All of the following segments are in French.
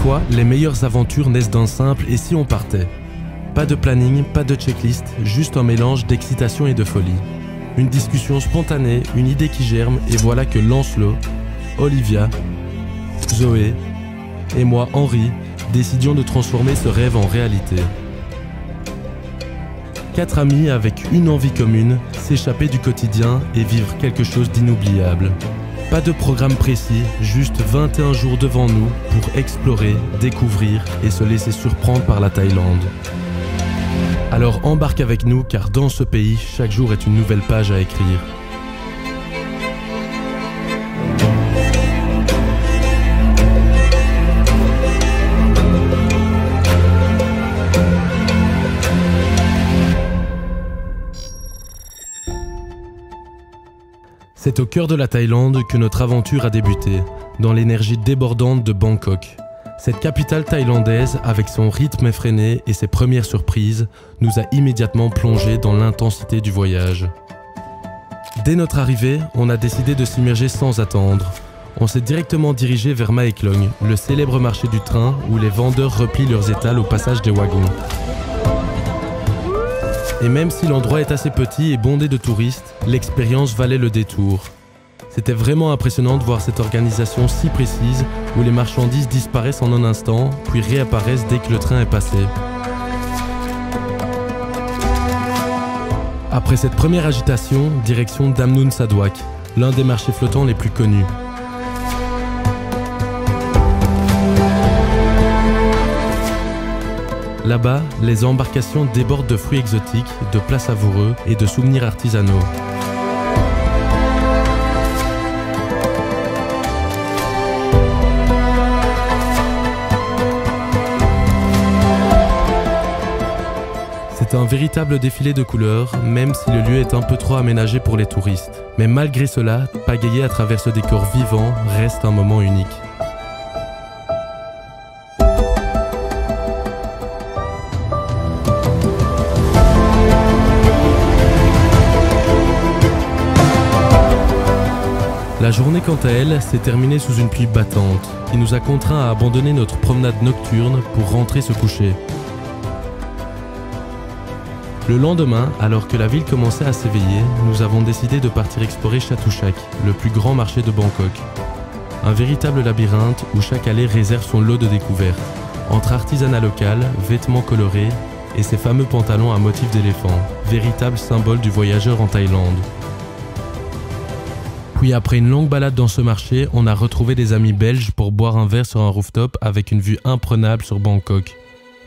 Parfois, les meilleures aventures naissent d'un simple « et si on partait ?» Pas de planning, pas de checklist, juste un mélange d'excitation et de folie. Une discussion spontanée, une idée qui germe, et voilà que Lancelot, Olivia, Zoé et moi, Henri, décidions de transformer ce rêve en réalité. 4 amis avec une envie commune, s'échapper du quotidien et vivre quelque chose d'inoubliable. Pas de programme précis, juste 21 jours devant nous pour explorer, découvrir et se laisser surprendre par la Thaïlande. Alors embarque avec nous car dans ce pays, chaque jour est une nouvelle page à écrire. C'est au cœur de la Thaïlande que notre aventure a débuté, dans l'énergie débordante de Bangkok. Cette capitale thaïlandaise, avec son rythme effréné et ses premières surprises, nous a immédiatement plongés dans l'intensité du voyage. Dès notre arrivée, on a décidé de s'immerger sans attendre. On s'est directement dirigé vers Mae Klong, le célèbre marché du train où les vendeurs replient leurs étals au passage des wagons. Et même si l'endroit est assez petit et bondé de touristes, l'expérience valait le détour. C'était vraiment impressionnant de voir cette organisation si précise où les marchandises disparaissent en un instant, puis réapparaissent dès que le train est passé. Après cette première agitation, direction Damnoen Sawat, l'un des marchés flottants les plus connus. Là-bas, les embarcations débordent de fruits exotiques, de plats savoureux et de souvenirs artisanaux. C'est un véritable défilé de couleurs, même si le lieu est un peu trop aménagé pour les touristes. Mais malgré cela, pagayer à travers ce décor vivant reste un moment unique. La journée quant à elle s'est terminée sous une pluie battante, qui nous a contraints à abandonner notre promenade nocturne pour rentrer se coucher. Le lendemain, alors que la ville commençait à s'éveiller, nous avons décidé de partir explorer Chatuchak, le plus grand marché de Bangkok. Un véritable labyrinthe où chaque allée réserve son lot de découvertes, entre artisanat local, vêtements colorés et ces fameux pantalons à motif d'éléphant, véritable symbole du voyageur en Thaïlande. Puis après une longue balade dans ce marché, on a retrouvé des amis belges pour boire un verre sur un rooftop avec une vue imprenable sur Bangkok.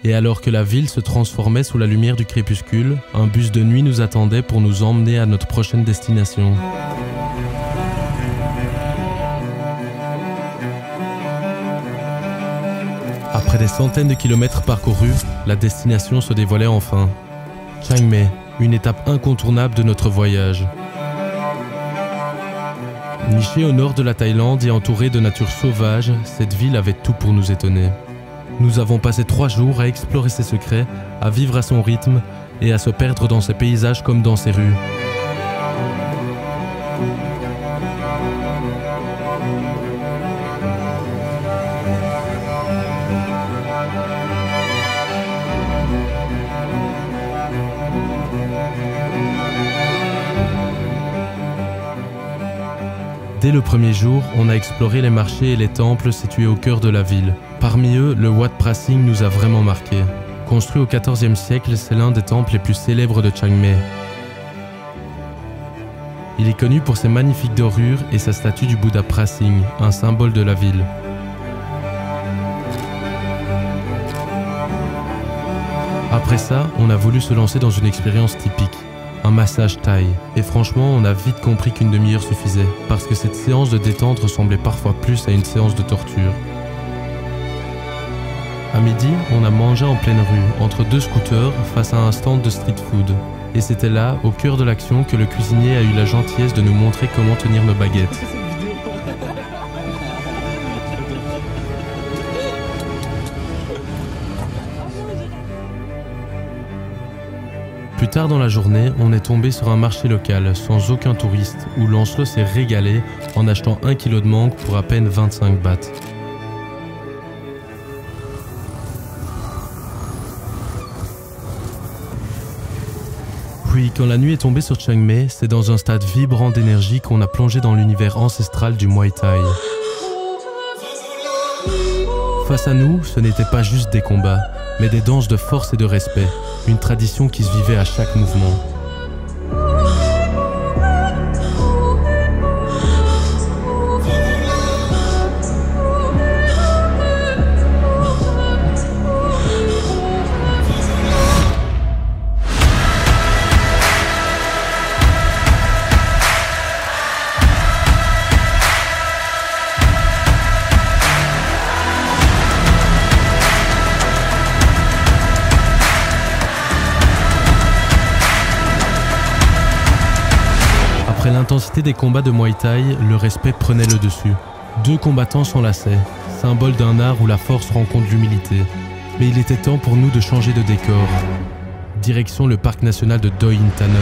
Et alors que la ville se transformait sous la lumière du crépuscule, un bus de nuit nous attendait pour nous emmener à notre prochaine destination. Après des centaines de kilomètres parcourus, la destination se dévoilait enfin. Chiang Mai, une étape incontournable de notre voyage. Nichée au nord de la Thaïlande et entourée de nature sauvage, cette ville avait tout pour nous étonner. Nous avons passé 3 jours à explorer ses secrets, à vivre à son rythme et à se perdre dans ses paysages comme dans ses rues. Dès le premier jour, on a exploré les marchés et les temples situés au cœur de la ville. Parmi eux, le Wat Prasing nous a vraiment marqué. Construit au XIVe siècle, c'est l'un des temples les plus célèbres de Chiang Mai. Il est connu pour ses magnifiques dorures et sa statue du Bouddha Prasing, un symbole de la ville. Après ça, on a voulu se lancer dans une expérience typique. Un massage thaï. Et franchement, on a vite compris qu'une demi-heure suffisait, parce que cette séance de détente ressemblait parfois plus à une séance de torture. À midi, on a mangé en pleine rue, entre 2 scooters, face à un stand de street food. Et c'était là, au cœur de l'action, que le cuisinier a eu la gentillesse de nous montrer comment tenir nos baguettes. Plus tard dans la journée, on est tombé sur un marché local, sans aucun touriste, où Lancelot s'est régalé en achetant 1 kilo de mangue pour à peine 25 bahts. Puis, quand la nuit est tombée sur Chiang Mai, c'est dans un stade vibrant d'énergie qu'on a plongé dans l'univers ancestral du Muay Thai. Face à nous, ce n'était pas juste des combats, mais des danses de force et de respect, une tradition qui se vivait à chaque mouvement. Après l'intensité des combats de Muay Thai, le respect prenait le dessus. Deux combattants s'enlaçaient, symbole d'un art où la force rencontre l'humilité. Mais il était temps pour nous de changer de décor. Direction le parc national de Doi Inthanon.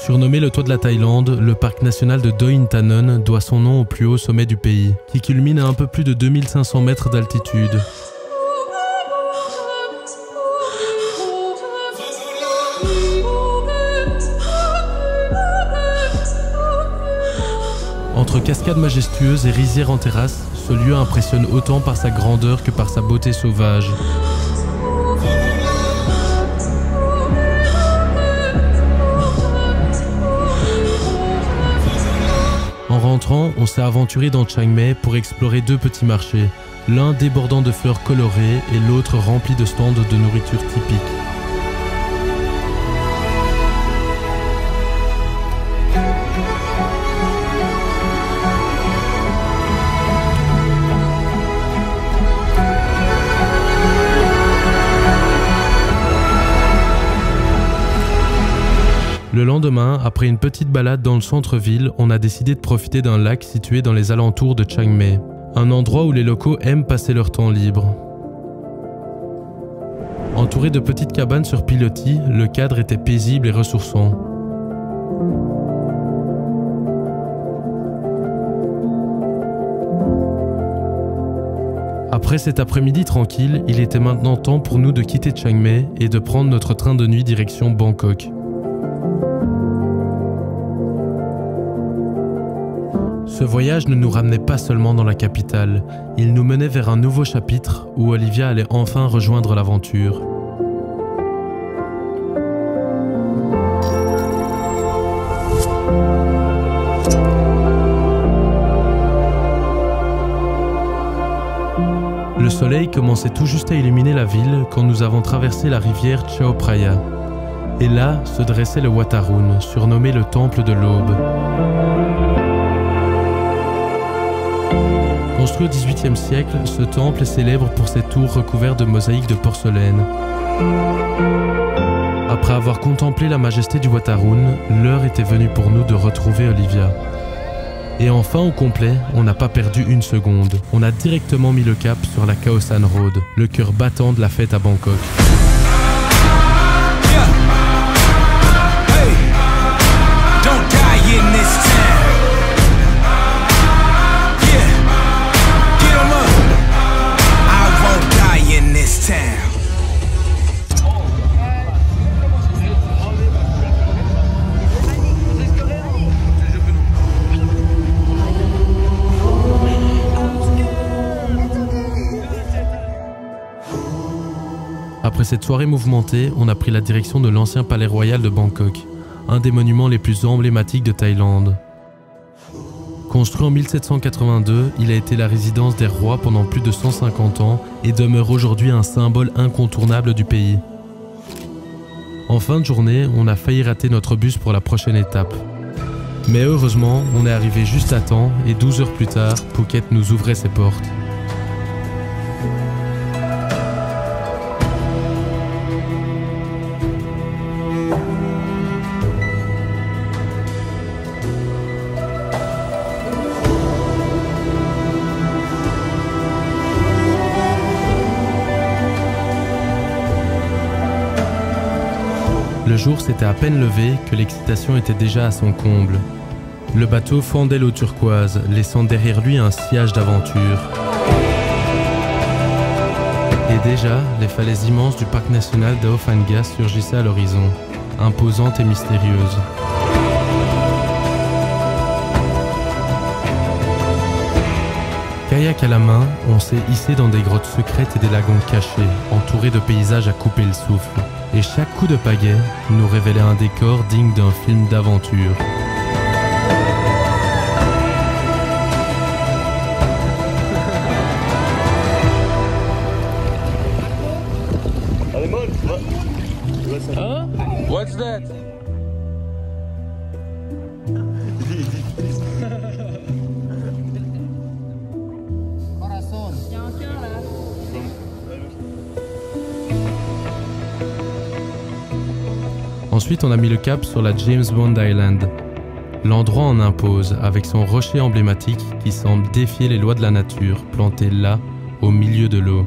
Surnommé le toit de la Thaïlande, le parc national de Doi Inthanon doit son nom au plus haut sommet du pays, qui culmine à un peu plus de 2500 mètres d'altitude. Entre cascades majestueuses et rizières en terrasse, ce lieu impressionne autant par sa grandeur que par sa beauté sauvage. En rentrant, on s'est aventuré dans Chiang Mai pour explorer deux petits marchés, l'un débordant de fleurs colorées et l'autre rempli de stands de nourriture typique. Le lendemain, après une petite balade dans le centre-ville, on a décidé de profiter d'un lac situé dans les alentours de Chiang Mai, un endroit où les locaux aiment passer leur temps libre. Entouré de petites cabanes sur pilotis, le cadre était paisible et ressourçant. Après cet après-midi tranquille, il était maintenant temps pour nous de quitter Chiang Mai et de prendre notre train de nuit direction Bangkok. Ce voyage ne nous ramenait pas seulement dans la capitale, il nous menait vers un nouveau chapitre où Olivia allait enfin rejoindre l'aventure. Le soleil commençait tout juste à illuminer la ville quand nous avons traversé la rivière Chao Phraya. Et là se dressait le Wat Arun, surnommé le Temple de l'Aube. Construit au XVIIIe siècle, ce temple est célèbre pour ses tours recouvertes de mosaïques de porcelaine. Après avoir contemplé la majesté du Wat Arun, l'heure était venue pour nous de retrouver Olivia. Et enfin au complet, on n'a pas perdu une seconde. On a directement mis le cap sur la Khao San Road, le cœur battant de la fête à Bangkok. Après cette soirée mouvementée, on a pris la direction de l'ancien palais royal de Bangkok, un des monuments les plus emblématiques de Thaïlande. Construit en 1782, il a été la résidence des rois pendant plus de 150 ans et demeure aujourd'hui un symbole incontournable du pays. En fin de journée, on a failli rater notre bus pour la prochaine étape. Mais heureusement, on est arrivé juste à temps et 12 heures plus tard, Phuket nous ouvrait ses portes. Le jour s'était à peine levé que l'excitation était déjà à son comble. Le bateau fendait l'eau turquoise, laissant derrière lui un sillage d'aventure. Et déjà, les falaises immenses du parc national d'Ao Phan Nga surgissaient à l'horizon, imposantes et mystérieuses. Kayak à la main, on s'est hissé dans des grottes secrètes et des lagons cachés, entourés de paysages à couper le souffle. Et chaque coup de pagaie nous révélait un décor digne d'un film d'aventure. What's that? Il y a un cœur là. Ensuite, on a mis le cap sur la James Bond Island. L'endroit en impose, avec son rocher emblématique qui semble défier les lois de la nature, planté là, au milieu de l'eau.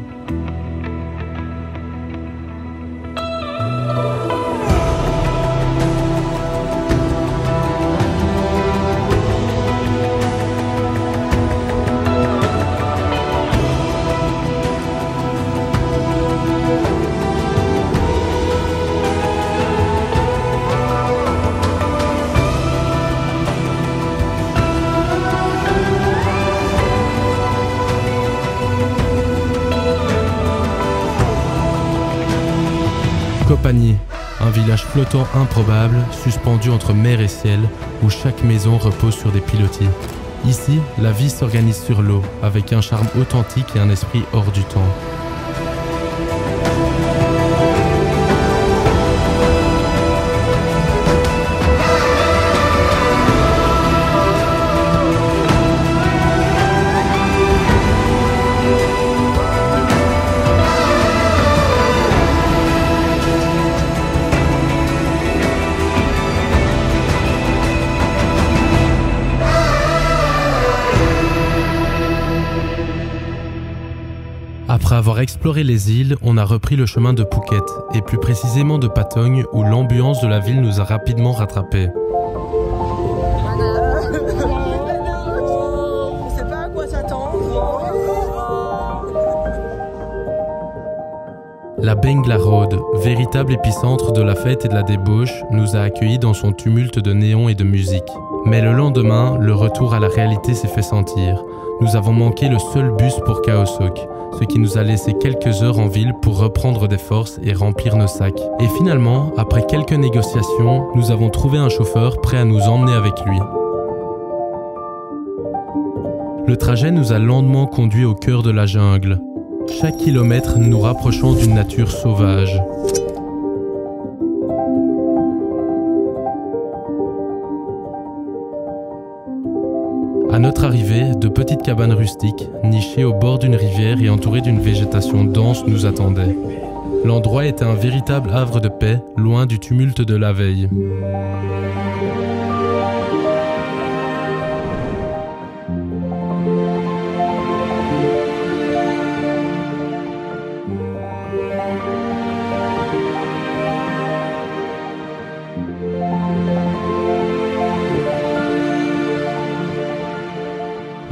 Koh Phangan, un village flottant improbable, suspendu entre mer et ciel, où chaque maison repose sur des pilotis. Ici, la vie s'organise sur l'eau, avec un charme authentique et un esprit hors du temps. Après avoir exploré les îles, on a repris le chemin de Phuket, et plus précisément de Patong, où l'ambiance de la ville nous a rapidement rattrapés. On sait pas à quoi s'attendre. La Bengla Road, véritable épicentre de la fête et de la débauche, nous a accueillis dans son tumulte de néons et de musique. Mais le lendemain, le retour à la réalité s'est fait sentir. Nous avons manqué le seul bus pour Khao Sok, ce qui nous a laissé quelques heures en ville pour reprendre des forces et remplir nos sacs. Et finalement, après quelques négociations, nous avons trouvé un chauffeur prêt à nous emmener avec lui. Le trajet nous a lentement conduits au cœur de la jungle, chaque kilomètre nous rapprochant d'une nature sauvage. À notre arrivée, de petites cabanes rustiques, nichées au bord d'une rivière et entourées d'une végétation dense, nous attendaient. L'endroit était un véritable havre de paix, loin du tumulte de la veille.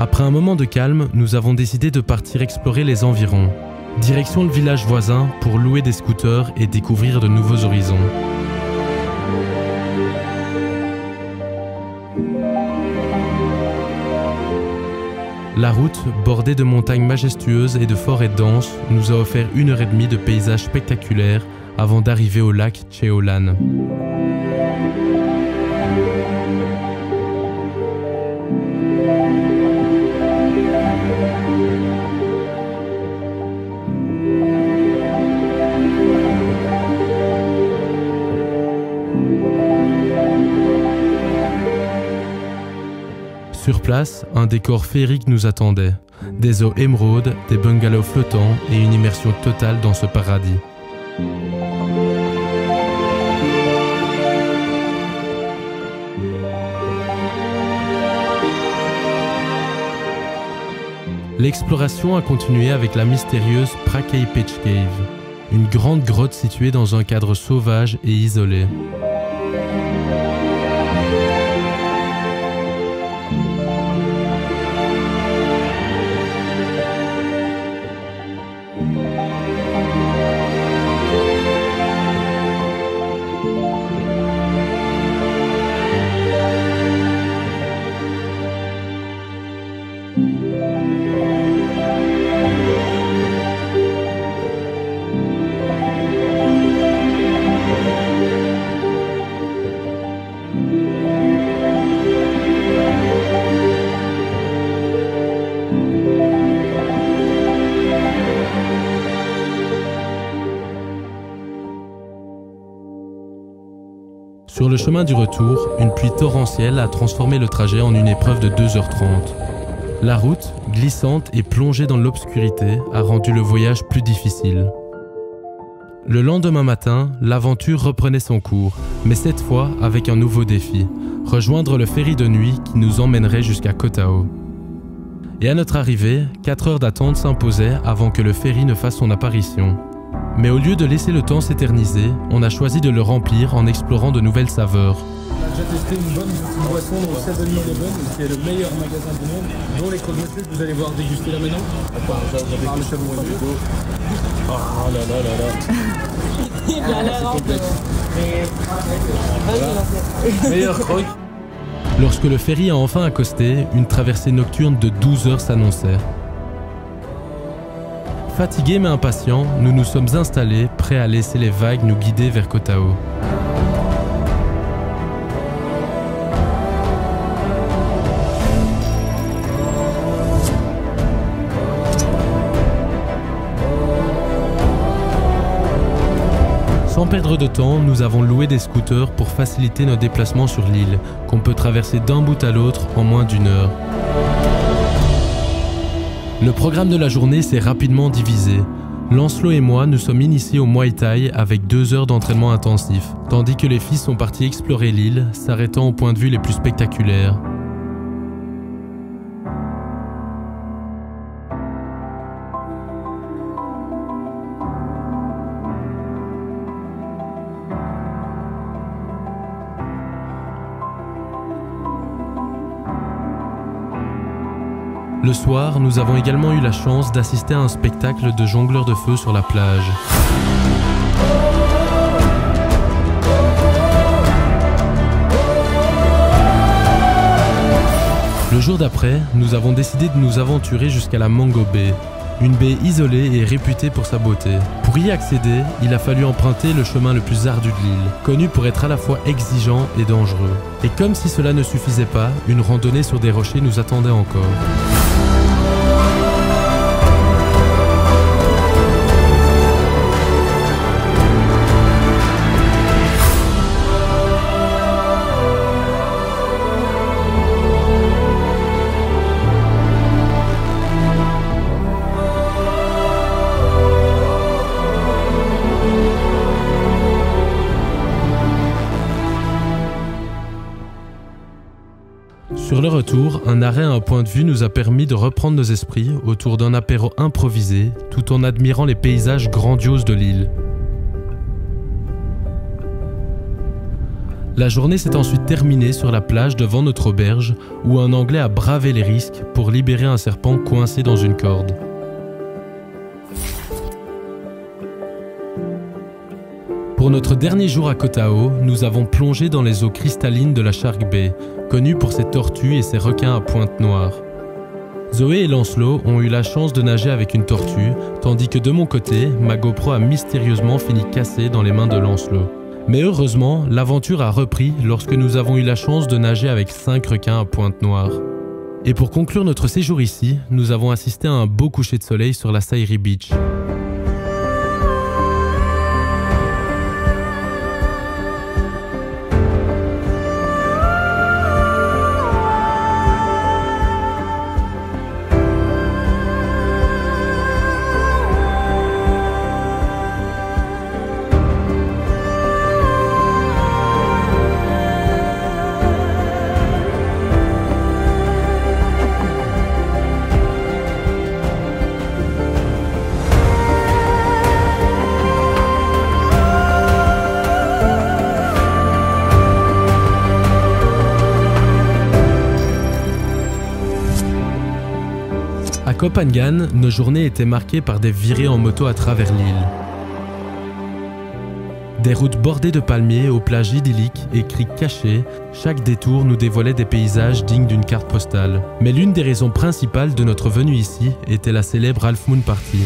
Après un moment de calme, nous avons décidé de partir explorer les environs. Direction le village voisin pour louer des scooters et découvrir de nouveaux horizons. La route, bordée de montagnes majestueuses et de forêts denses, nous a offert 1h30 de paysages spectaculaires avant d'arriver au lac Cheo Lan. Sur place, un décor féerique nous attendait. Des eaux émeraudes, des bungalows flottants et une immersion totale dans ce paradis. L'exploration a continué avec la mystérieuse Prakei Pitch Cave, une grande grotte située dans un cadre sauvage et isolé. Sur le chemin du retour, une pluie torrentielle a transformé le trajet en une épreuve de 2h30. La route, glissante et plongée dans l'obscurité, a rendu le voyage plus difficile. Le lendemain matin, l'aventure reprenait son cours, mais cette fois avec un nouveau défi, rejoindre le ferry de nuit qui nous emmènerait jusqu'à Koh Tao. Et à notre arrivée, 4 heures d'attente s'imposaient avant que le ferry ne fasse son apparition. Mais au lieu de laisser le temps s'éterniser, on a choisi de le remplir en explorant de nouvelles saveurs. On a déjà testé une bonne petite boisson dans le 7-Eleven, qui est le meilleur magasin du monde, dont les croque-monsieur que vous allez voir déguster là maintenant. Par le savon et du oh là là là là. Il a l'air un peu. Meilleur croque. Lorsque le ferry a enfin accosté, une traversée nocturne de 12 heures s'annonçait. Fatigués mais impatients, nous nous sommes installés, prêts à laisser les vagues nous guider vers Koh Tao. Sans perdre de temps, nous avons loué des scooters pour faciliter nos déplacements sur l'île, qu'on peut traverser d'un bout à l'autre en moins d'1 heure. Le programme de la journée s'est rapidement divisé. Lancelot et moi nous sommes initiés au Muay Thai avec 2 heures d'entraînement intensif, tandis que les filles sont parties explorer l'île, s'arrêtant aux points de vue les plus spectaculaires. Le soir, nous avons également eu la chance d'assister à un spectacle de jongleurs de feu sur la plage. Le jour d'après, nous avons décidé de nous aventurer jusqu'à la Mango Bay, une baie isolée et réputée pour sa beauté. Pour y accéder, il a fallu emprunter le chemin le plus ardu de l'île, connu pour être à la fois exigeant et dangereux. Et comme si cela ne suffisait pas, une randonnée sur des rochers nous attendait encore. Sur le retour, un arrêt à un point de vue nous a permis de reprendre nos esprits autour d'un apéro improvisé, tout en admirant les paysages grandioses de l'île. La journée s'est ensuite terminée sur la plage devant notre auberge, où un Anglais a bravé les risques pour libérer un serpent coincé dans une corde. Pour notre dernier jour à Koh Tao, nous avons plongé dans les eaux cristallines de la Shark Bay, connue pour ses tortues et ses requins à pointe noire. Zoé et Lancelot ont eu la chance de nager avec une tortue, tandis que de mon côté, ma GoPro a mystérieusement fini cassée dans les mains de Lancelot. Mais heureusement, l'aventure a repris lorsque nous avons eu la chance de nager avec 5 requins à pointe noire. Et pour conclure notre séjour ici, nous avons assisté à un beau coucher de soleil sur la Sairi Beach. Koh Phangan, nos journées étaient marquées par des virées en moto à travers l'île. Des routes bordées de palmiers aux plages idylliques et criques cachées, chaque détour nous dévoilait des paysages dignes d'une carte postale. Mais l'une des raisons principales de notre venue ici était la célèbre Half Moon Party.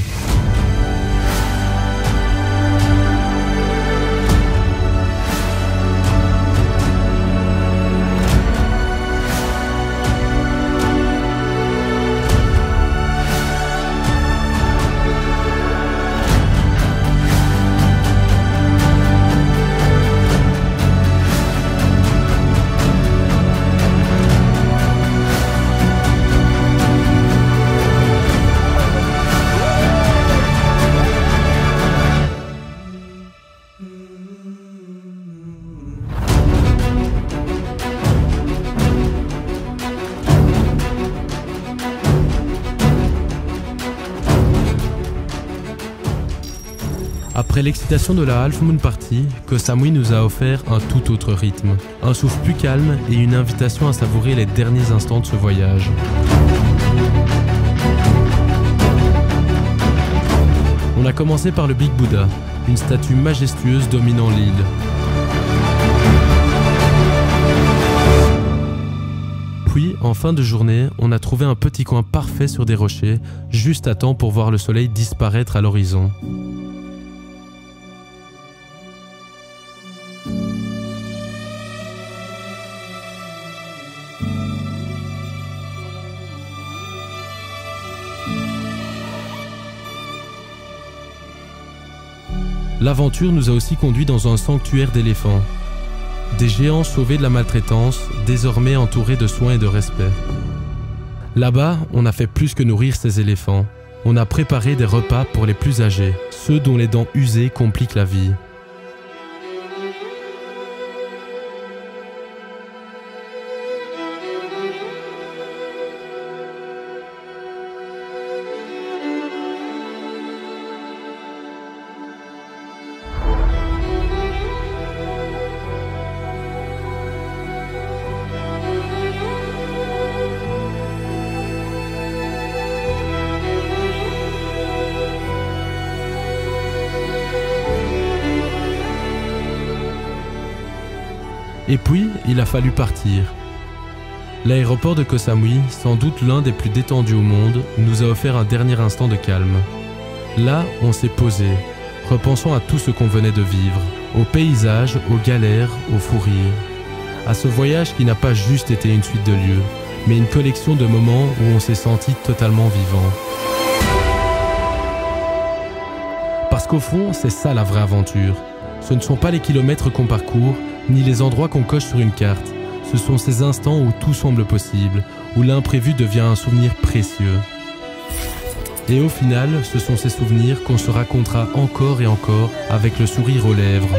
Après l'excitation de la Half Moon Party, Koh Samui nous a offert un tout autre rythme, un souffle plus calme et une invitation à savourer les derniers instants de ce voyage. On a commencé par le Big Buddha, une statue majestueuse dominant l'île. Puis, en fin de journée, on a trouvé un petit coin parfait sur des rochers, juste à temps pour voir le soleil disparaître à l'horizon. L'aventure nous a aussi conduits dans un sanctuaire d'éléphants. Des géants sauvés de la maltraitance, désormais entourés de soins et de respect. Là-bas, on a fait plus que nourrir ces éléphants. On a préparé des repas pour les plus âgés, ceux dont les dents usées compliquent la vie. Et puis, il a fallu partir. L'aéroport de Koh Samui, sans doute l'un des plus détendus au monde, nous a offert un dernier instant de calme. Là, on s'est posé, repensant à tout ce qu'on venait de vivre, aux paysages, aux galères, aux fous rires, à ce voyage qui n'a pas juste été une suite de lieux, mais une collection de moments où on s'est senti totalement vivant. Parce qu'au fond, c'est ça la vraie aventure. Ce ne sont pas les kilomètres qu'on parcourt, ni les endroits qu'on coche sur une carte. Ce sont ces instants où tout semble possible, où l'imprévu devient un souvenir précieux. Et au final, ce sont ces souvenirs qu'on se racontera encore et encore avec le sourire aux lèvres.